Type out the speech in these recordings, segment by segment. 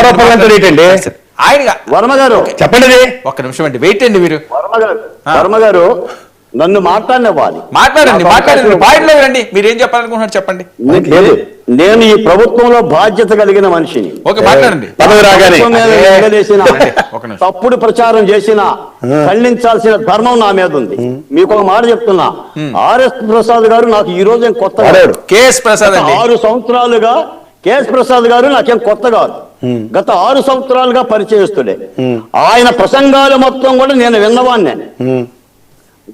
ఆరోపణలు అంటే ఏంటండి ఆయన వర్మ గారు చెప్పండి. ఒక్క నిమిషం అండి, వెయిట్ అండి మీరు. వర్మ గారు నన్ను మాట్లాడనివ్వాలి. మాట్లాడండి పాయింట్లో రండి. మీరు ఏం చెప్పాలనుకుంటున్నారు చెప్పండి. నేను ఈ ప్రభుత్వంలో బాధ్యత కలిగిన మనిషిని. ఓకే మాట్లాడండి. తప్పుడు ప్రచారం చేసిన ఖండించాల్సిన ధర్మం నా మీద ఉంది. మీకు ఒక మాట చెప్తున్నా, ఆర్ఎస్ ప్రసాద్ గారు నాకు ఈ రోజు కొత్త కేఎస్ ప్రసాద్ 6 సంవత్సరాలుగా కేఎస్ ప్రసాద్ గారు నాకేం కొత్త కాదు. గత 6 సంవత్సరాలుగా పరిచయస్తుడే. ఆయన ప్రసంగాలు మొత్తం కూడా నేను విన్నవాన్నే.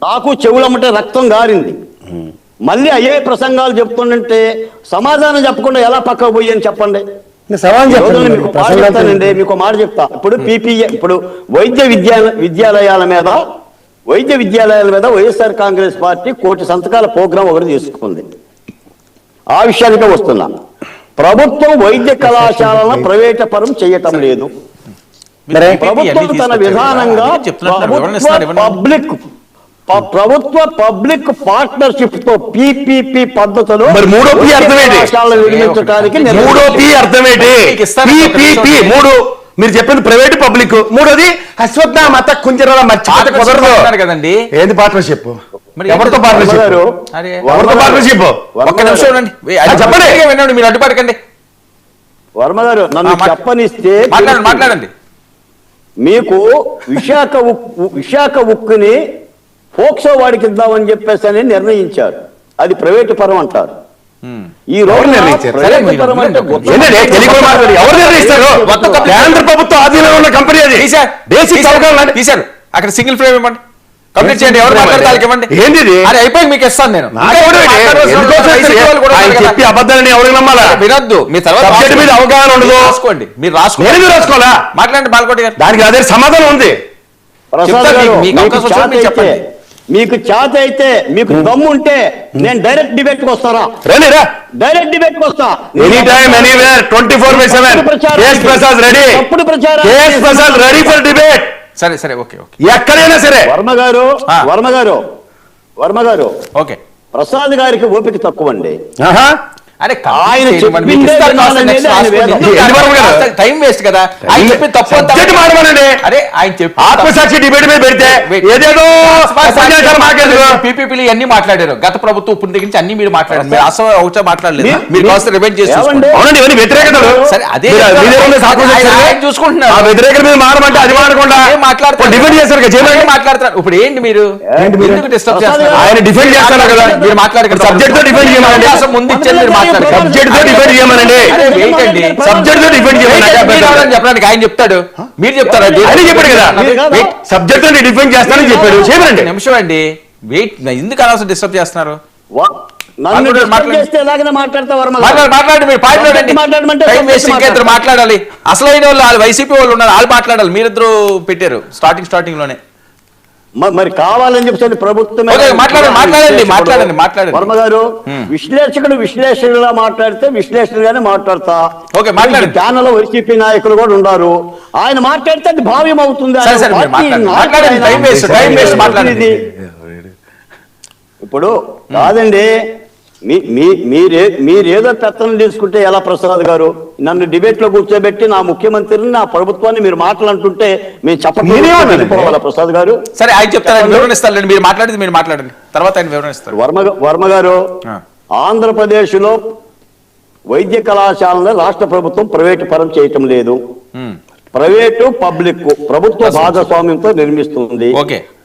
నాకు చెవులమ్మటే రక్తం గారింది. మళ్ళీ అయ్యే ప్రసంగాలు చెప్తుంటే సమాధానం చెప్పకుండా ఎలా పక్కకు పోయి అని చెప్పండి. చెప్తానండి, మీకు మాట చెప్తా. ఇప్పుడు పీపీఏ, ఇప్పుడు వైద్య విద్యాలయాల మీద వైఎస్ఆర్ కాంగ్రెస్ పార్టీ 1 కోటి సంతకాల ప్రోగ్రాం ఒకటి తీసుకుంది. ఆ విషయానికే వస్తున్నా. ప్రభుత్వం వైద్య కళాశాలను ప్రైవేట్ పరం చేయటం లేదు. ప్రభుత్వం తన విధానంగా ప్రభుత్వ పబ్లిక్ పార్ట్నర్షిప్ తో పీపీపీ పద్ధతిలో నిర్మించడానికి మీరు చెప్పింది ప్రైవేట్ పబ్లిక్, మూడోది అశ్వత్థామత కుంజరాల కుదరదు కదండి. ఏంది పార్ట్నర్షిప్? ఎవరితో పార్ట్నర్షిప్? ఒక్క నిమిషం చెప్పండి, మీరు అడ్డుపడకండి. వర్మ గారు నన్ను చెప్పనిస్తే మాట్లాడండి. మీకు విశాఖ ఉక్కుని పోక్సో వాడికి ఇద్దామని చెప్పేసి అని నిర్ణయించారు. అది ప్రైవేటు పరం అంటారు. ఈ రోజు కేంద్ర ప్రభుత్వం ఆధీనంలో ఉన్న కంపెనీ అది. తీశారు అక్కడ సింగిల్ ఫ్రేమ్ ఇవ్వండి, కంప్లీట్ చేయండి. ఎవరు మాట్లాడతారు ఇవ్వండి. ఏంటి అది అయిపోయి మీకు ఇస్తాను నేను. చెప్పి అబద్ధాలని ఎవరికి నమ్మాలా? వినొద్దు. మీ తర్వాత మీద అవగాహన ఉండదు. రాసుకోండి, మీరు రాసుకోవాలా? మాట్లాడండి బాలకోటి గారు. దానికి అదే సమాధానం ఉంది. మీకు చేత అయితే, మీకు దమ్ము ఉంటే నేను డైరెక్ట్ డిబేట్ కి వస్తారా? డైరెక్ట్ డిబేట్ కి వస్తా. Any time anywhere 24/7 KS Prasad ready. తప్పుడు ప్రచారం KS Prasad ready for debate. సరే ఓకే ఎక్కడైనా సరే. వర్మ గారు ఓకే. ప్రసాద్ గారికి ఓపిక తక్కువ అండి. అరే ఆయన టైం వేస్ట్ కదా. ఆయన చెప్పి తప్పు అరే ఆయన చెప్పి ఆత్మసాక్షి డిబేట్ మీద పెడితే ఏదేదో పీపీపీలు అన్ని మాట్లాడారు. గత ప్రభుత్వం ఇప్పుడు దగ్గర నుంచి అన్ని మీరు మాట్లాడారు. మీరు అసలు ఒకటే మాట్లాడలేదు. మీరు కాస్త రివైండ్ చేసుకోండి. వ్యతిరేకతలు సరే అదే చూసుకుంటున్నారు. వ్యతిరేకత మీద మారమంటే అది మారకుండా మాట్లాడతారు. డిఫెండ్ చేస్తారు. మాట్లాడతారు. ఇప్పుడు ఏంటి మీరు ఎందుకు డిస్టర్బ్ చేస్తారు? ఆయన డిఫెండ్ చేస్తారు కదా. మీరు మాట్లాడకండి. సబ్జెక్ట్ తో డిఫెండ్ చేయమండి. ముందు ఇచ్చేది మీరు మాట్లాడారు. సబ్జెక్ట్ తో డిఫెండ్ చేయమనండి. సబ్జెక్ట్ తో డిఫెండ్ చేయమని చెప్పడానికి ఆయన చెప్తాడు, మీరు చెప్తారా? ఆయన చెప్పాడు కదా, సబ్జెక్ట్ తో డిఫెండ్ చేస్తానని చెప్పాడు. చేయమనండి. నిమిషం అండి, వెయిట్. ఎందుకు అనవసరం డిస్టర్బ్ చేస్తున్నారు? మాట్లాడాలి. అసలైన వాళ్ళు వైసీపీ వాళ్ళు ఉన్నారు, వాళ్ళు మాట్లాడాలి. మీరిద్దరు పెట్టారు స్టార్టింగ్ లోనే. మరి కావాలని చెప్పి ప్రభుత్వం మాట్లాడండి. వర్మ గారు విశ్లేషకులా మాట్లాడితే విశ్లేషణగానే మాట్లాడతా. ఓకే మాట్లాడండి. ఛానల్ వైసీపీ నాయకులు కూడా ఉన్నారు. ఆయన మాట్లాడితే అది భావ్యం అవుతుంది. ఇప్పుడు కాదండి, మీరేదో పెత్తనం తీసుకుంటే ఎలా? ప్రసాద్ గారు నన్ను డిబేట్ లో కూర్చోబెట్టి నా ముఖ్యమంత్రిని, నా ప్రభుత్వాన్ని మీరు మాట్లాడుతుంటే మేము చెప్పకపోవాలా? ప్రసాద్ గారు సరే ఆయన చెప్తారు, వివరణిస్తారు. మీరు మాట్లాడింది మీరు మాట్లాడండి, తర్వాత ఆయన వివరణిస్తారు. వర్మ గారు, ఆంధ్రప్రదేశ్ లో వైద్య కళాశాలను రాష్ట్ర ప్రభుత్వం ప్రైవేటు పరం చేయటం లేదు. ప్రైవేటు పబ్లిక్ ప్రభుత్వ భాగస్వామ్యంతో నిర్మిస్తుంది.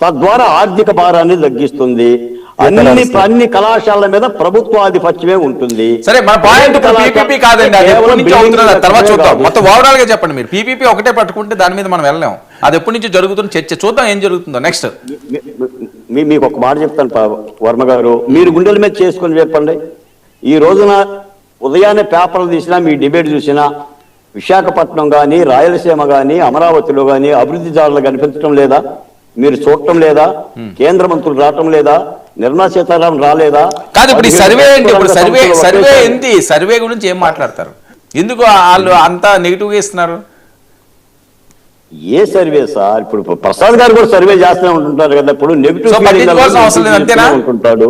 తద్వారా ఆర్థిక భారాన్ని తగ్గిస్తుంది. అన్ని కళాశాలల మీద ప్రభుత్వ ఆధిపత్యమే ఉంటుంది. సరే, మన పాయింట్ పీపీపీ కాదండి, అది ఎప్పటి నుంచి అవుతున్నది తర్వాత చూద్దాం. మొత్తం ఓవరాల్ గా చెప్పండి. మీరు పీపీపీ ఒకటే పట్టుకుంటే దాని మీద మనం వెళ్ళలేం. అది ఎప్పటి నుంచి జరుగుతున్న చర్చ చూద్దాం ఏం జరుగుతుందో నెక్స్ట్. మీకు ఒక మాట చెప్తాను వర్మ గారు, మీరు గుండెల మీద చేసుకుని చెప్పండి. ఈ రోజున ఉదయాన్నే పేపర్లు తీసినా, మీ డిబేట్ చూసినా, విశాఖపట్నం కానీ, రాయలసీమ కానీ, అమరావతిలో కానీ అభివృద్ధి జాడలు కనిపించడం లేదా? మీరు చూడటం లేదా? కేంద్ర మంత్రులు రావటం లేదా? నిర్మలా సీతారామన్ రాలేదా? కాదు, ఇప్పుడు సర్వే ఏంటి? ఇప్పుడు సర్వే ఏంటి? సర్వే గురించి ఏం మాట్లాడతారు? ఎందుకు వాళ్ళు అంతా నెగిటివ్ గా ఇస్తున్నారు? ఏ సర్వే సార్? ఇప్పుడు ప్రసాద్ గారు కూడా సర్వే చేస్తూనే ఉంటుంటారు కదా. ఇప్పుడు నెగిటివ్ ఉంటుంటాడు.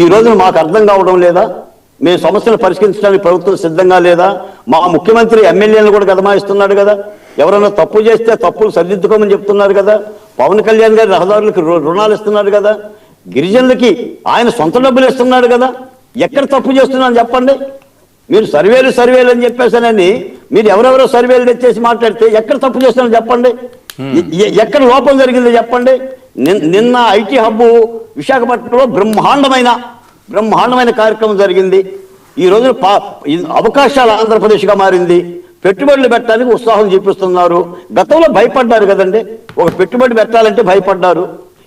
ఈ రోజు మాకు అర్థం కావడం లేదా? మేము సమస్యలు పరిష్కరించడానికి ప్రభుత్వం సిద్ధంగా లేదా? మా ముఖ్యమంత్రి ఎమ్మెల్యేలను కూడా గదమాయిస్తున్నాడు కదా, ఎవరైనా తప్పు చేస్తే తప్పులు సరిదిద్దుకోమని చెప్తున్నారు కదా, పవన్ కళ్యాణ్ గారి రహదారులకు రుణాలు ఇస్తున్నాడు కదా, గిరిజనులకి ఆయన సొంత డబ్బులు ఇస్తున్నాడు కదా, ఎక్కడ తప్పు చేస్తున్నాను చెప్పండి? మీరు సర్వేలు అని చెప్పేసానని మీరు ఎవరెవరో సర్వేలు తెచ్చేసి మాట్లాడితే ఎక్కడ తప్పు చేస్తున్నాను చెప్పండి? ఎక్కడ లోపం జరిగిందో చెప్పండి? నిన్న ఐటీ హబ్ విశాఖపట్నంలో బ్రహ్మాండమైన కార్యక్రమం జరిగింది. ఈ రోజున అవకాశాలు ఆంధ్రప్రదేశ్గా మారింది. పెట్టుబడులు పెట్టడానికి ఉత్సాహం చూపిస్తున్నారు. గతంలో భయపడ్డారు కదండి, ఒక పెట్టుబడి పెట్టాలంటే భయపడ్డారు.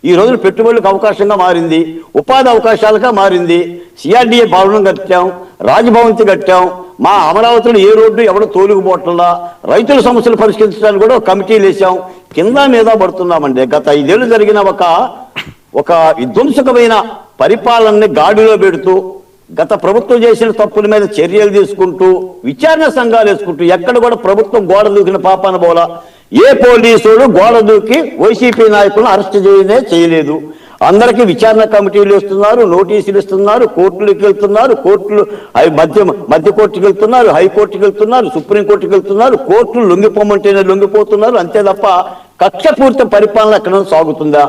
ఈ రోజున పెట్టుబడులకు అవకాశంగా మారింది, ఉపాధి అవకాశాలుగా మారింది. సిఆర్డీఏ భవనం కట్టాం, రాజభవంతి కట్టాం, మా అమరావతిలో ఏ రోడ్డు ఎవడో తోలుకుపోవట్లా, రైతుల సమస్యలు పరిష్కరించడానికి కూడా కమిటీలు వేసాం, కింద మీద పడుతున్నామండి. గత 5 ఏళ్ళు జరిగిన ఒక విధ్వంసకమైన పరిపాలనని గాడిలో పెడుతూ, గత ప్రభుత్వం చేసిన తప్పుల మీద చర్యలు తీసుకుంటూ, విచారణ సంఘాలు వేసుకుంటూ, ఎక్కడ కూడా ప్రభుత్వం గోడ దూకిన పాపాన బోలా. ఏ పోలీసులు గోడ దూకి వైసీపీ నాయకులను అరెస్ట్ చేయలేదు. అందరికీ విచారణ కమిటీలు ఇస్తున్నారు, నోటీసులు ఇస్తున్నారు, కోర్టులకు వెళ్తున్నారు, కోర్టులు మధ్య కోర్టుకు వెళ్తున్నారు, హైకోర్టుకు వెళ్తున్నారు, సుప్రీంకోర్టుకు వెళ్తున్నారు, కోర్టులు లొంగిపోమంటేనే లొంగిపోతున్నారు. అంతే తప్ప కక్షపూరిత పరిపాలన ఎక్కడ సాగుతుందా?